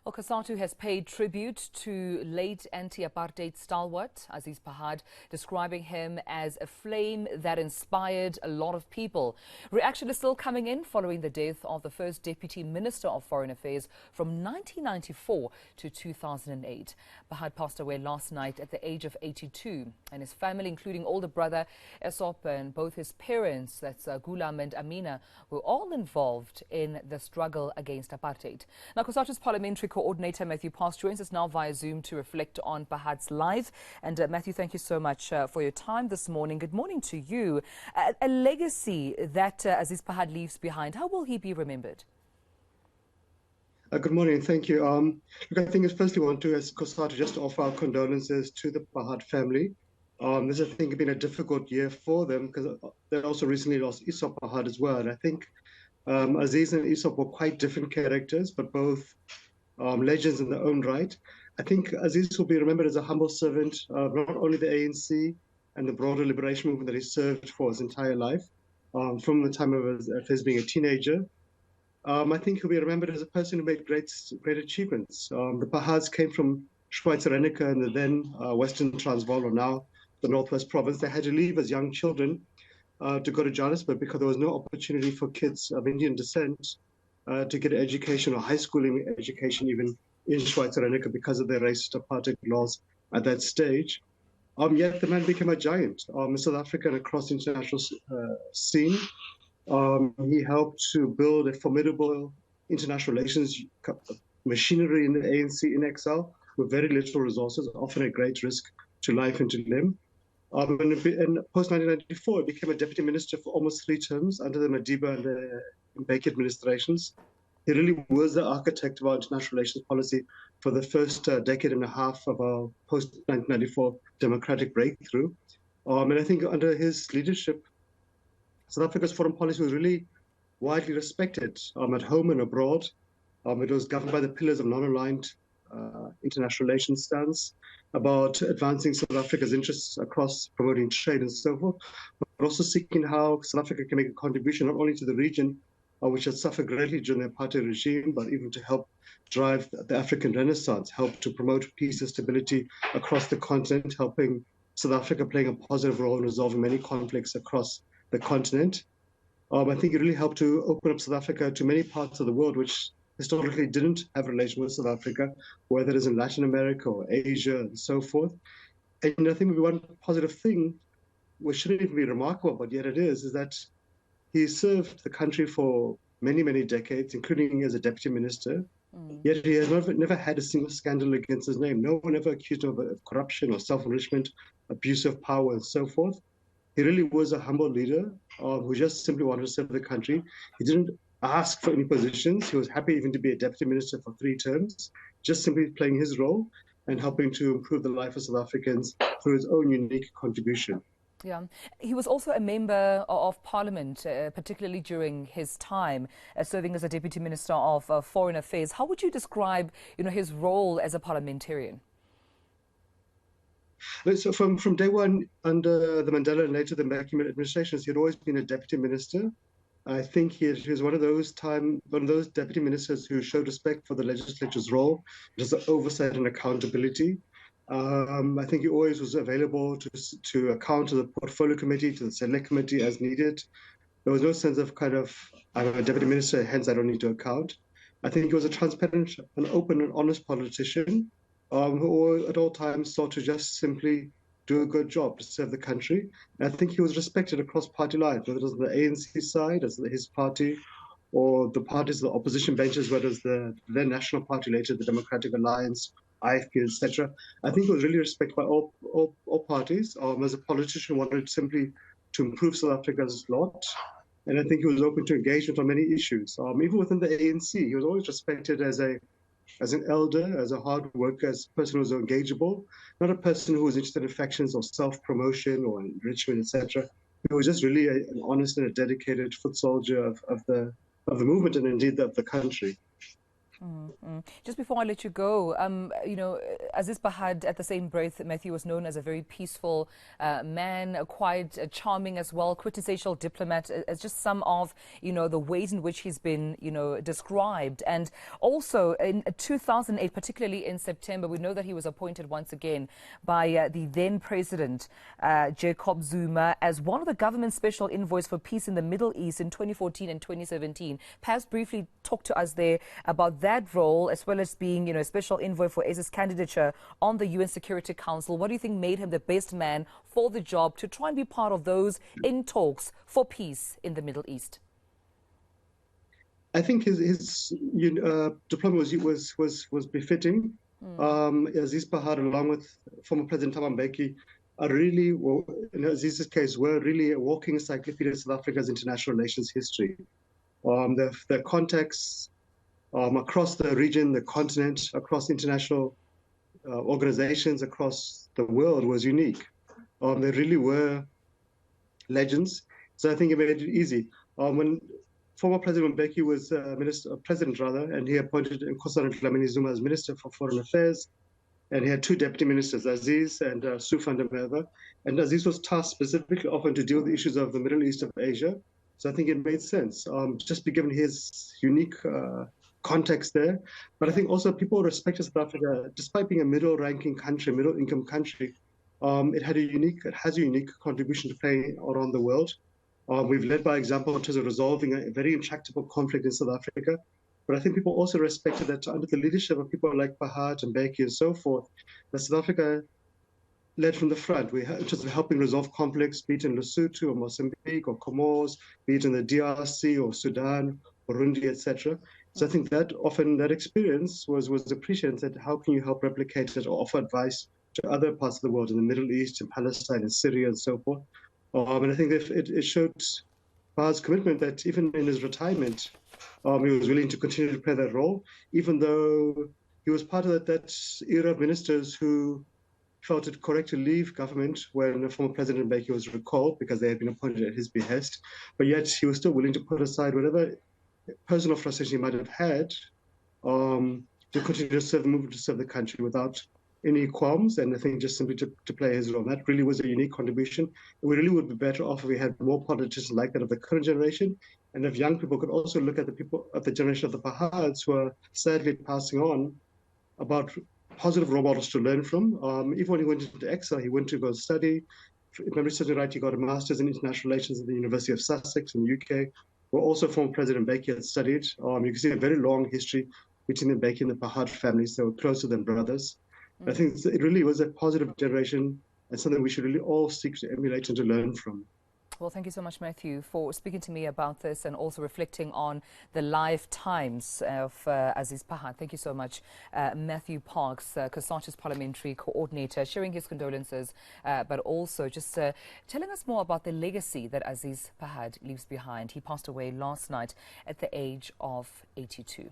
Well, COSATU has paid tribute to late anti-apartheid stalwart Aziz Pahad, describing him as a flame that inspired a lot of people. Reaction is still coming in following the death of the first Deputy Minister of Foreign Affairs from 1994 to 2008. Pahad passed away last night at the age of 82, and his family, including older brother Esop and both his parents, that's Gulam and Amina, were all involved in the struggle against apartheid. Now, COSATU's parliamentary coordinator Matthew Past joins us now via Zoom to reflect on Pahad's life. And Matthew, thank you so much for your time this morning. Good morning to you. A legacy that Aziz Pahad leaves behind. How will he be remembered? Good morning. Thank you. Look, I think firstly we want to, as COSATU, just offer our condolences to the Pahad family. This, I think, has been a difficult year for them because they also recently lost Esop Pahad as well. And I think Aziz and Esop were quite different characters, but both legends in their own right. I think Aziz will be remembered as a humble servant of not only the ANC and the broader liberation movement that he served for his entire life, from the time of his being a teenager. I think he'll be remembered as a person who made great achievements. The Pahads came from Schweizer-Reneke and the then Western Transvaal, or now the Northwest Province. They had to leave as young children to go to Johannesburg because there was no opportunity for kids of Indian descent to get education or high schooling education even in Schweizer-Reneke because of their racist apartheid laws at that stage. Yet the man became a giant in South Africa and across the international scene. He helped to build a formidable international relations machinery in the ANC in exile with very little resources, often at great risk to life and to limb. In post-1994, he became a deputy minister for almost 3 terms under the Madiba and the Mbeki administrations. He really was the architect of our international relations policy for the first decade and a half of our post-1994 democratic breakthrough. And I think under his leadership, South Africa's foreign policy was really widely respected at home and abroad. It was governed by the pillars of non-aligned international relations stance, about advancing South Africa's interests across promoting trade and so forth, but also seeking how South Africa can make a contribution not only to the region, which had suffered greatly during the apartheid regime, but even to help drive the African Renaissance, help to promote peace and stability across the continent, helping South Africa playing a positive role in resolving many conflicts across the continent. I think it really helped to open up South Africa to many parts of the world which historically didn't have a relation with South Africa, whether it is in Latin America or Asia and so forth. And I think maybe one positive thing, which shouldn't even be remarkable, but yet it is that he served the country for many, many decades, including as a deputy minister. Yet he has never had a single scandal against his name. No one ever accused him of corruption or self-enrichment, abuse of power, and so forth. He really was a humble leader who just simply wanted to serve the country. He didn't ask for any positions. He was happy even to be a deputy minister for 3 terms, just simply playing his role and helping to improve the life of South Africans through his own unique contribution. Yeah, he was also a member of Parliament, particularly during his time serving as a Deputy Minister of Foreign Affairs. How would you describe, his role as a parliamentarian? So from day one, under the Mandela and later the Mbeki administrations, he had always been a deputy minister. I think he was one of those deputy ministers who showed respect for the legislature's role, just the oversight and accountability. I think he always was available to account to the portfolio committee, to the select committee as needed. There was no sense of I'm a deputy minister, hence I don't need to account. I think he was a transparent and open and honest politician who at all times sought to just simply do a good job to serve the country. And I think he was respected across party lines, whether it was on the ANC side, as his party, or the parties, the opposition benches, whether it was the then National Party, later the Democratic Alliance, IFP, etc. I think he was really respected by all parties. As a politician, wanted simply to improve South Africa's lot. And I think he was open to engagement on many issues. Even within the ANC, he was always respected as an elder, as a hard worker, as a person who was engageable, not a person who was interested in factions or self-promotion or enrichment, etc. He was just really an honest and a dedicated foot soldier of the movement and indeed of the country. Just before I let you go, Aziz Pahad, at the same breath, Matthew was known as a very peaceful man, quite charming as well, quintessential diplomat, as just some of, the ways in which he's been, described. And also in 2008, particularly in September, we know that he was appointed once again by the then president, Jacob Zuma, as one of the government's special envoys for peace in the Middle East in 2014 and 2017. Perhaps briefly talk to us there about that role, as well as being, a special envoy for ACE's candidature on the UN Security Council. What do you think made him the best man for the job to try and be part of those in talks for peace in the Middle East? I think his diplomacy was befitting. Aziz Pahad, along with former President Thabo Mbeki, are really, well, in Aziz's case, were really a walking encyclopedia of South Africa's international relations history. The contexts across the region, the continent, across international organizations across the world was unique. They really were legends. So I think it made it easy. When former President Mbeki was president, and he appointed COSATU Dlamini Zuma as Minister for Foreign Affairs, and he had two deputy ministers, Aziz and Su van der Merwe. And Aziz was tasked specifically often to deal with the issues of the Middle East of Asia. So I think it made sense, just be given his unique context there. But I think also people respected South Africa, despite being a middle-ranking country, middle-income country. It has a unique contribution to play around the world. We've led by example in terms of resolving a very intractable conflict in South Africa. But I think people also respected that under the leadership of people like Pahad and Mbeki and so forth, that South Africa led from the front. In terms of helping resolve conflicts, be it in Lesotho or Mozambique or Comoros, be it in the DRC or Sudan, Burundi, etc. So I think that often that experience was appreciated. How can you help replicate it or offer advice to other parts of the world, in the Middle East, in Palestine, and Syria, and so forth. And I think it showed Pahad's commitment that even in his retirement, he was willing to continue to play that role, even though he was part of that era of ministers who felt it correct to leave government when the former President Mbeki was recalled because they had been appointed at his behest. But yet he was still willing to put aside whatever personal frustration he might have had to continue to serve the movement, to serve the country without any qualms, and I think just simply to play his role. That really was a unique contribution. We really would be better off if we had more politicians like that of the current generation, and if young people could also look at the people of the generation of the Pahads who are sadly passing on, about positive role models to learn from. Even when he went into exile, he went to go study. If memory serves me right, he got a master's in international relations at the University of Sussex in the UK, where also former President Mbeki had studied. You can see a very long history between the Mbeki and the Pahad families. They were closer than brothers. I think it really was a positive generation and something we should really all seek to emulate and to learn from. Well, thank you so much, Matthew, for speaking to me about this and also reflecting on the lifetimes of Aziz Pahad. Thank you so much, Matthew Parks, COSATU's parliamentary coordinator, sharing his condolences, but also just telling us more about the legacy that Aziz Pahad leaves behind. He passed away last night at the age of 82.